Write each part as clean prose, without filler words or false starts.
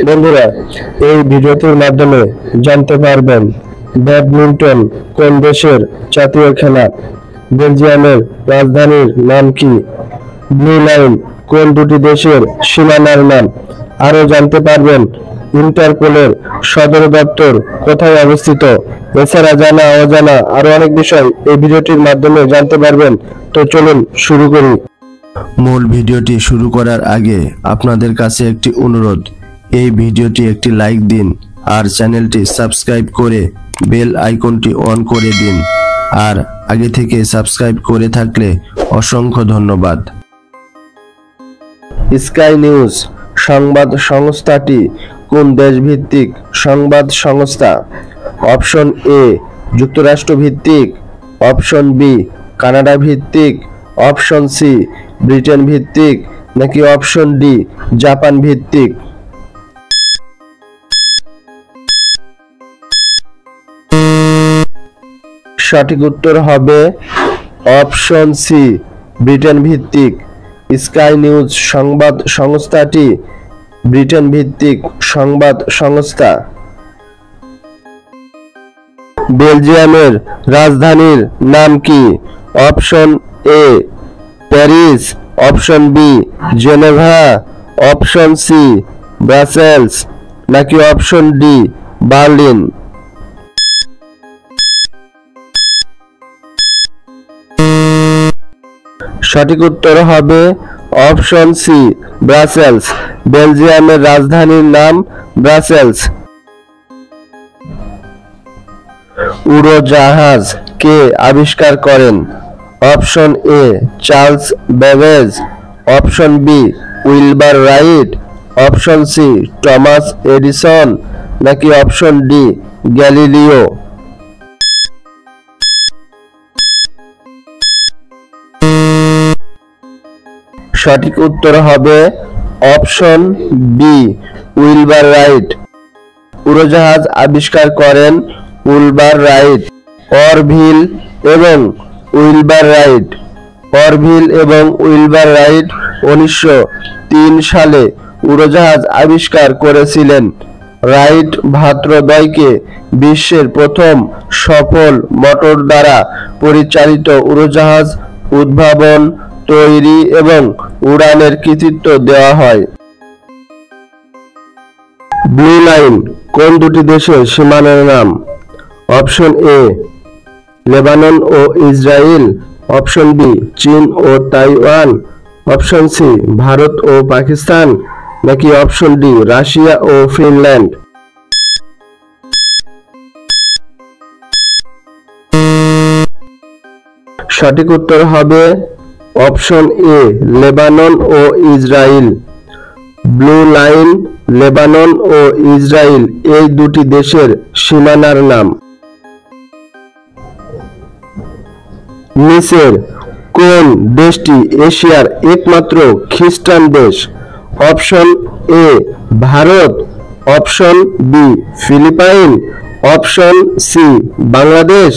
বন্ধুরা, এই ভিডিওটির মাধ্যমে জানতে পারবেন ব্যাডমিন্টন কোন দেশের জাতীয় খেলা, বেলজিয়ামের রাজধানীর নাম কি, ব্লু লাইন কোন দুটি দেশের সীমানার নাম, আরো জানতে পারবেন ইন্টারপোলের সদর দপ্তর কোথায় অবস্থিত। এছাড়া জানা অজানা আরো অনেক বিষয় এই ভিডিওটির মাধ্যমে জানতে পারবেন। তো চলুন শুরু করি। মূল ভিডিওটি শুরু করার আগে আপনাদের কাছে একটি অনুরোধ, এই ভিডিওটি একটি লাইক দিন আর চ্যানেলটি সাবস্ক্রাইব করে বেল আইকনটি অন করে দিন। আর আগে থেকে সাবস্ক্রাইব করে থাকলে অসংখ্য ধন্যবাদ। স্কাই নিউজ সংবাদ সংস্থাটি কোন দেশভিত্তিক সংবাদ সংস্থা? অপশন এ যুক্তরাষ্ট্র ভিত্তিক, অপশন বি কানাডা ভিত্তিক, অপশন সি ব্রিটেন ভিত্তিক, নাকি অপশন ডি জাপান ভিত্তিক? সঠিক উত্তর হবে অপশন সি ব্রিটেন ভিত্তিক। স্কাই নিউজ সংবাদ সংস্থাটি ব্রিটেন ভিত্তিক সংবাদ সংস্থা। বেলজিয়ামের রাজধানীর নাম কি? Option A Paris, option B Geneva, option C Brussels, নাকি অপশন ডি বার্লিন? সঠিক উত্তর হবে অপশন সি ব্রাসেলস। বেলজিয়ামের রাজধানীর নাম ব্রাসেলস। উড়োজাহাজ কে আবিষ্কার করেন? Option A Charles Babbage, option B Wilbur Wright, option C Thomas Edison, নাকি অপশন ডি গ্যালিলিও? সঠিক উত্তর হবে অপশন বি উইলবার রাইট। উড়োজাহাজ আবিষ্কার করেন উইলবার রাইট। অরভিল এবং উইলবার রাইট। অরভিল এবং উইলবার রাইট 1903 সালে উড়োজাহাজ আবিষ্কার করেছিলেন। রাইট ভ্রাতৃদ্বয়কে বিশ্বের প্রথম সফল মোটর দ্বারা পরিচালিত উড়োজাহাজ উদ্ভাবন, তৈরি এবং উড়ানের কৃতিত্ব দেওয়া হয়। ব্লু লাইন কোন দুটি দেশের সীমানার নাম? অপশন এ লেবানন ও ইসরায়েল, অপশন বি চীন ও তাইওয়ান, অপশন সি ভারত ও পাকিস্তান, নাকি অপশন ডি রাশিয়া ও ফিনল্যান্ড? সঠিক উত্তর হবে অপশন এ লেবানন ও ইসরায়েল। ব্লু লাইন লেবানন ও ইসরায়েল এই দুটি দেশের সীমানার নাম। নিচের কোন দেশটি এশিয়ার একমাত্র খ্রিস্টান দেশ? Option A Bharat, option B Philippine, option C Bangladesh,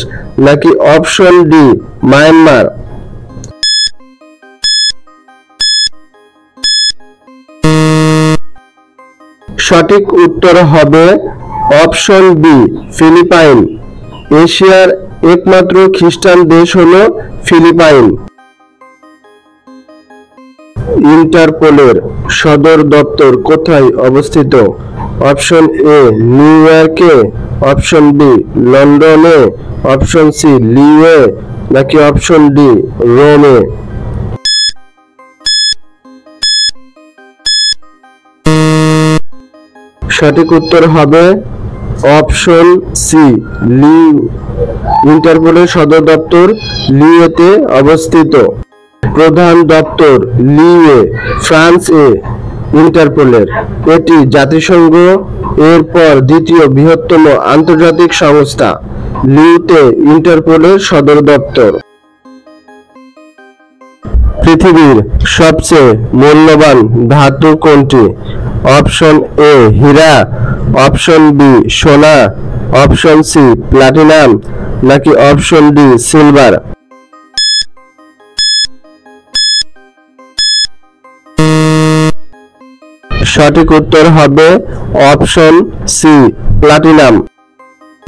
নাকি অপশন ডি মায়ানমার? সঠিক উত্তর হবে অপশন বি ফিলিপাইন। এশিয়ার একমাত্র খ্রিস্টান দেশ হলো ফিলিপাইন। ইন্টারপোলের সদর দপ্তর কোথায় অবস্থিত? অপশন এ নিউ ইয়র্কে, অপশন বি লন্ডনে, অপশন সি লিওয়ে, নাকি অপশন ডি রোমে? সঠিক উত্তর হবে অপশন সি লিও। ইন্টারপোলের সদর দপ্তর লিওতে অবস্থিত। প্রধান দপ্তর লিওয়ে, ফ্রান্স এ ইন্টারপোলের। এটি জাতিসংঘ এর পর দ্বিতীয় বৃহত্তম আন্তর্জাতিক সংস্থা। লিওতে ইন্টারপোলের সদর দপ্তর। পৃথিবীর সবচেয়ে মূল্যবান ধাতু কোনটি? অপশন এ হীরা, অপশন বি সোনা, অপশন সি প্লাটিনাম, নাকি অপশন ডি সিলভার? সঠিক উত্তর হবে অপশন সি প্লাটিনাম।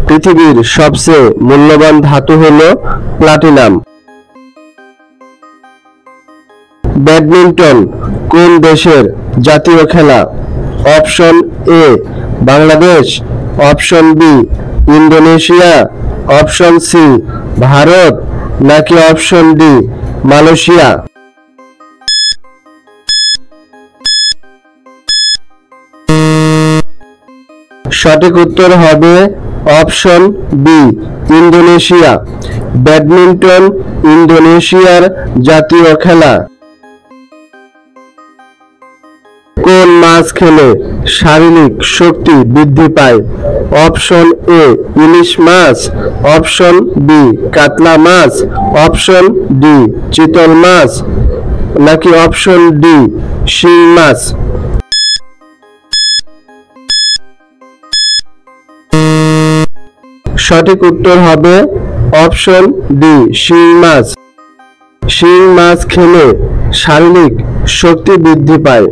পৃথিবীর সবচেয়ে মূল্যবান ধাতু হলো প্লাটিনাম। ব্যাডমিন্টন কোন দেশের জাতীয় খেলা? Option A Bangladesh, option B Indonesia, option C Bharat, নাকি অপশন ডি মালয়েশিয়া? সঠিক উত্তর হবে অপশন বি ইন্দোনেশিয়া। ব্যাডমিন্টন ইন্দোনেশিয়ার জাতীয় খেলা। কোন মাছ খেলে শারীরিক শক্তি বৃদ্ধি পায়? অপশন এ ইলিশ মাছ, অপশন বি কাতলা মাছ, অপশন ডি চিতল মাছ, নাকি অপশন ডি শিং মাছ? সঠিক উত্তর হবে অপশন ডি শিং মাছ। শিং মাছ খেলে শারীরিক শক্তি বৃদ্ধি পায়।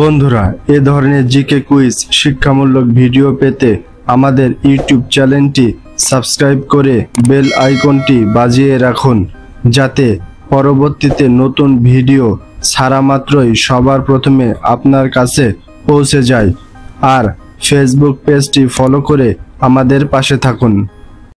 বন্ধুরা, এ ধরনের জিকে কুইজ শিক্ষামূলক ভিডিও পেতে আমাদের ইউটিউব চ্যানেলটি সাবস্ক্রাইব করে বেল আইকনটি বাজিয়ে রাখুন, যাতে পরবর্তীতে নতুন ভিডিও ছাড়া মাত্রই সবার প্রথমে আপনার কাছে পৌঁছে যায়। আর ফেসবুক পেজটি ফলো করে আমাদের পাশে থাকুন।